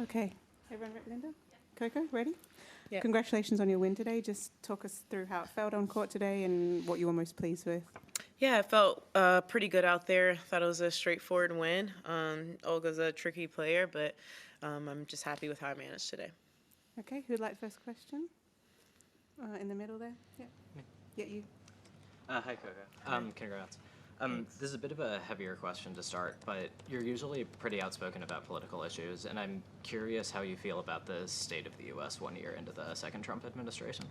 Okay. Everyone ready, Linda? Coco, ready? Yeah. Congratulations on your win today. Just talk us through how it felt on court today and what you were most pleased with. Yeah, I felt pretty good out there. Thought it was a straightforward win. Olga's a tricky player, but I'm just happy with how I managed today. Okay, who'd like first question? In the middle there? Yeah. Yeah, you. Hi, Coco. Congrats. This is a bit of a heavier question to start, but you're usually pretty outspoken about political issues, and I'm curious how you feel about the state of the U.S. 1 year into the second Trump administration.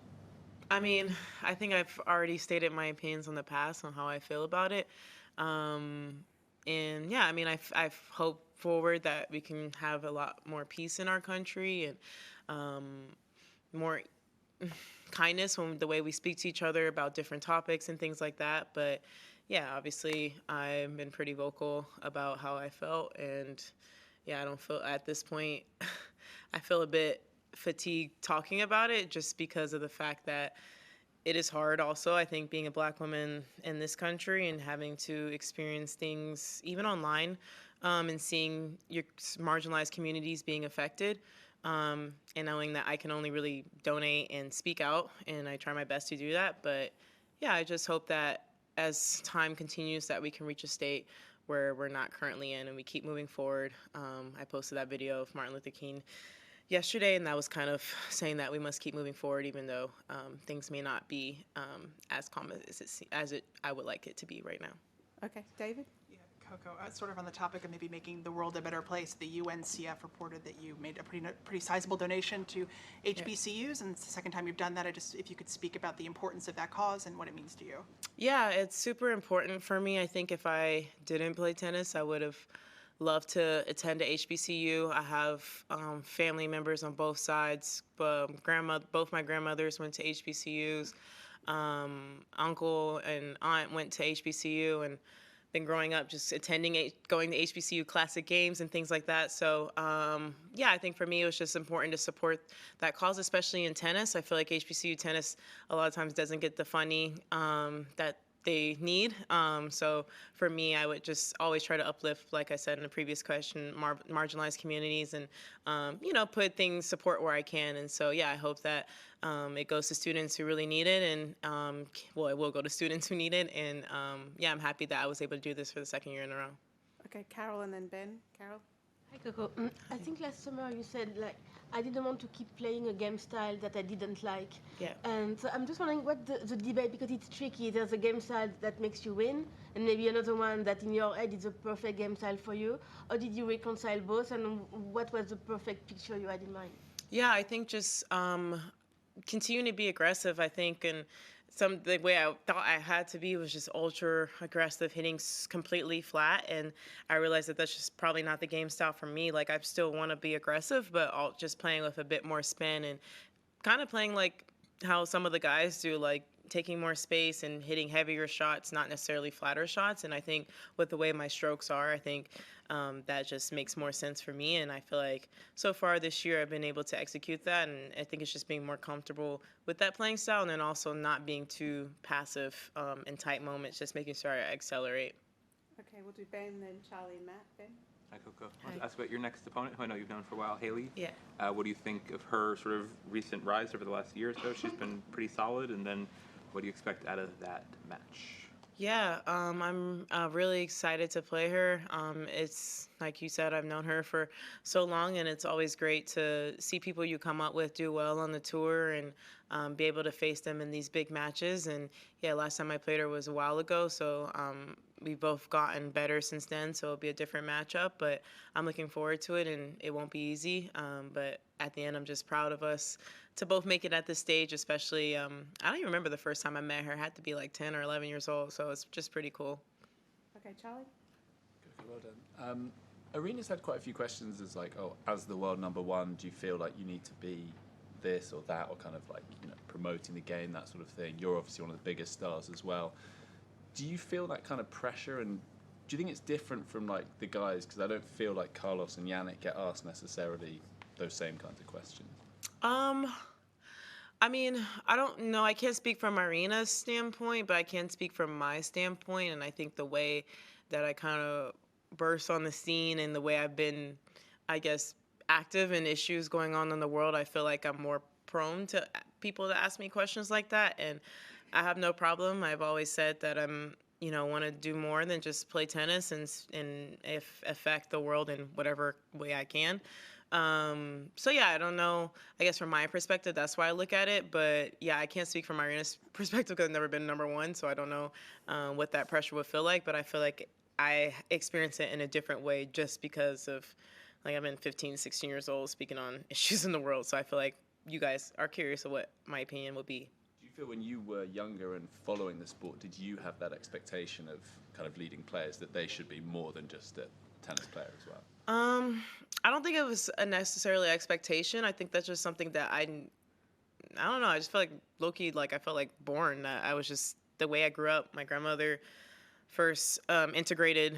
I mean, I think I've already stated my opinions in the past on how I feel about it. And yeah, I mean, I've hoped forward that we can have a lot more peace in our country and more kindness when the way we speak to each other about different topics and things like that. But yeah, obviously I've been pretty vocal about how I felt, and yeah, I don't feel at this point I feel a bit fatigued talking about it just because of the fact that it is hard also, I think, being a black woman in this country and having to experience things even online, and seeing your marginalized communities being affected, and knowing that I can only really donate and speak out, and I try my best to do that. But yeah, I just hope that as time continues that we can reach a state where we're not currently in and we keep moving forward. I posted that video of Martin Luther King yesterday, and that was kind of saying that we must keep moving forward even though things may not be as calm as I would like it to be right now. Okay, David? Yeah, Coco, sort of on the topic of maybe making the world a better place, the UNCF reported that you made a pretty sizable donation to HBCUs, and it's the second time you've done that. If you could speak about the importance of that cause and what it means to you. Yeah, it's super important for me. I think if I didn't play tennis, I would have loved to attend a HBCU. I have family members on both sides. Both my grandmothers went to HBCUs. Uncle and aunt went to HBCU, and been growing up just going to HBCU classic games and things like that. So yeah, I think for me it was just important to support that cause, especially in tennis. I feel like HBCU tennis a lot of times doesn't get the funding that they need. So for me, I would just always try to uplift, like I said in the previous question, marginalized communities and, support where I can. And so, yeah, I hope that it goes to students who really need it. And, it will go to students who need it. And, yeah, I'm happy that I was able to do this for the second year in a row. Okay, Carol and then Ben. Carol? Hi, Coco. I think last summer you said, I didn't want to keep playing a game style that I didn't like. Yeah. And so I'm just wondering what the debate, because it's tricky. There's a game style that makes you win, and maybe another one that in your head is a perfect game style for you. Or did you reconcile both, and what was the perfect picture you had in mind? Yeah, I think just continuing to be aggressive, I think, and the way I thought I had to be was just ultra aggressive, hitting completely flat, and I realized that that's just probably not the game style for me. Like, I still want to be aggressive, but just playing with a bit more spin and kind of playing like how some of the guys do, like taking more space and hitting heavier shots, not necessarily flatter shots. And I think with the way my strokes are, I think that just makes more sense for me. And I feel like so far this year I've been able to execute that. And I think it's just being more comfortable with that playing style, and then also not being too passive in tight moments, just making sure I accelerate. Okay, we'll do Ben, then Charlie and Matt. Ben? Hi, Coco. I want to ask about your next opponent, who I know you've known for a while, Haley. Yeah. What do you think of her sort of recent rise over the last year or so? She's been pretty solid, and then what do you expect out of that match? Yeah, I'm really excited to play her. It's like you said, I've known her for so long, and it's always great to see people you come up with do well on the tour and be able to face them in these big matches. And yeah, last time I played her was a while ago, so we've both gotten better since then, so it'll be a different matchup. But I'm looking forward to it, and it won't be easy. But at the end, I'm just proud of us to both make it at this stage, especially, I don't even remember the first time I met her. I had to be like 10 or 11 years old, so it's just pretty cool. Okay, Charlie? Good, well done. Arena's had quite a few questions as as the world number one, do you feel like you need to be this or that, or kind of promoting the game, that sort of thing? You're obviously one of the biggest stars as well. Do you feel that kind of pressure, and do you think it's different from the guys? Because I don't feel like Carlos and Jannik get asked necessarily those same kinds of questions. I mean, I don't know. I can't speak from Arena's standpoint, but I can speak from my standpoint. And I think the way that I kind of burst on the scene and the way I've been, I guess, active in issues going on in the world, I feel like I'm more prone to people to ask me questions like that, and I have no problem. I've always said that I'm, want to do more than just play tennis and affect the world in whatever way I can. So yeah, I don't know. I guess from my perspective, that's why I look at it. But yeah, I can't speak from Irina's perspective because I've never been number one, so I don't know what that pressure would feel like. But I feel like I experience it in a different way just because of, like, I've been 15, 16 years old speaking on issues in the world. So I feel like you guys are curious of what my opinion would be. Do you feel when you were younger and following the sport, did you have that expectation of kind of leading players that they should be more than just a tennis player as well? I don't think it was a necessarily expectation. I think that's just something that I don't know. I just feel like low-key, like I felt like born. I was just the way I grew up. My grandmother first integrated,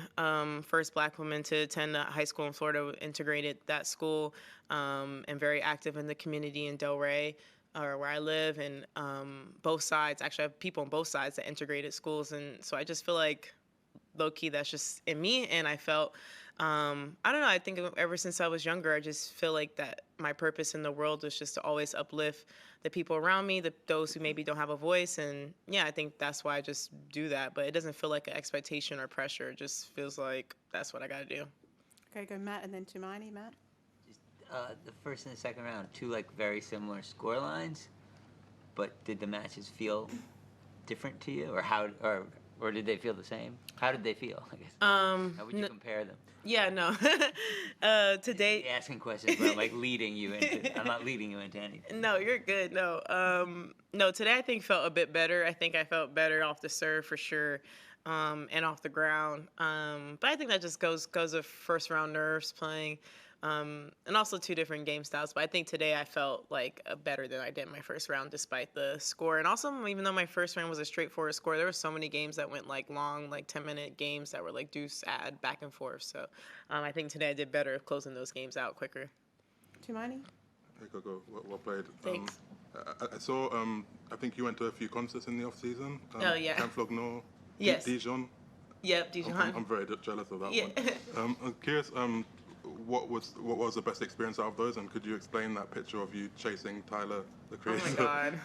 first black woman to attend a high school in Florida, integrated that school, and very active in the community in Delray, where I live, and both sides. Actually, I have people on both sides that integrated schools, and so I just feel like low-key that's just in me, and I felt, I don't know, I think ever since I was younger, I just feel like that my purpose in the world was just to always uplift the people around me, those who maybe don't have a voice, and yeah, I think that's why I just do that, but it doesn't feel like an expectation or pressure. It just feels like that's what I gotta do. Okay, go Matt and then Tumaini. Matt? The first and the second round, two like very similar score lines, but did the matches feel different to you, or did they feel the same? How did they feel, I guess? How would you compare them? Yeah, no. Today, Asking questions, but I'm like leading you into. I'm not leading you into anything. no, you're good. No, no. Today I think felt a bit better. I think I felt better off the serve for sure, and off the ground. But I think that just goes of first round nerves playing. And also two different game styles. But I think today I felt like better than I did in my first round despite the score. And also, even though my first round was a straightforward score, there were so many games that went like long, like 10-minute games that were like deuce, add, back and forth. So I think today I did better closing those games out quicker. Tumaini? Hey, Coco. Well played. Thanks. I saw, I think you went to a few concerts in the off-season. Oh, yeah. Camp Flogno, Yes. Dijon. Yep, Dijon. I'm very jealous of that one. I'm curious, what was the best experience out of those, and could you explain that picture of you chasing Tyler, the creator? Oh my God.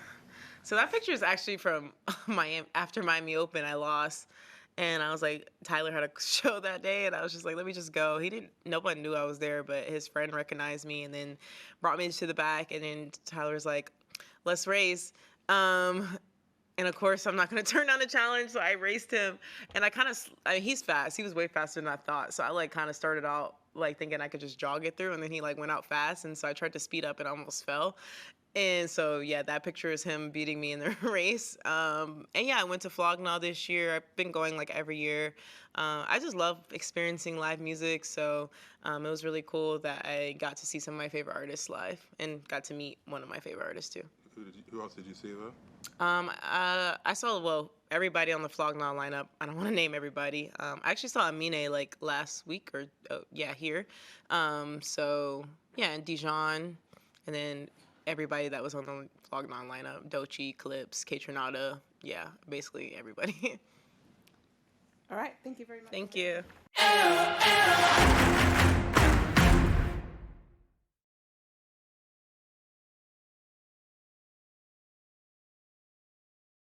So that picture is actually from Miami. After Miami Open, I lost, and I was like, Tyler had a show that day, and I was just like, let me just go. No one knew I was there, but his friend recognized me and then brought me to the back, and then Tyler's like, let's race. And of course, I'm not going to turn down the challenge, so I raced him. And he's fast. He was way faster than I thought. So I kind of started out thinking I could just jog it through, and then he went out fast. And so I tried to speed up and almost fell. And so, yeah, that picture is him beating me in the race. And yeah, I went to Flognaw this year. I've been going every year. I just love experiencing live music. So it was really cool that I got to see some of my favorite artists live and got to meet one of my favorite artists too. Who else did you see there? I saw, everybody on the Flognaw lineup. I don't want to name everybody. I actually saw Amine last week here. So yeah, in Dijon, and then everybody that was on the Flognaw lineup, Dochi, Clips, K-Tronada, yeah, basically everybody. All right, thank you very much. Thank you.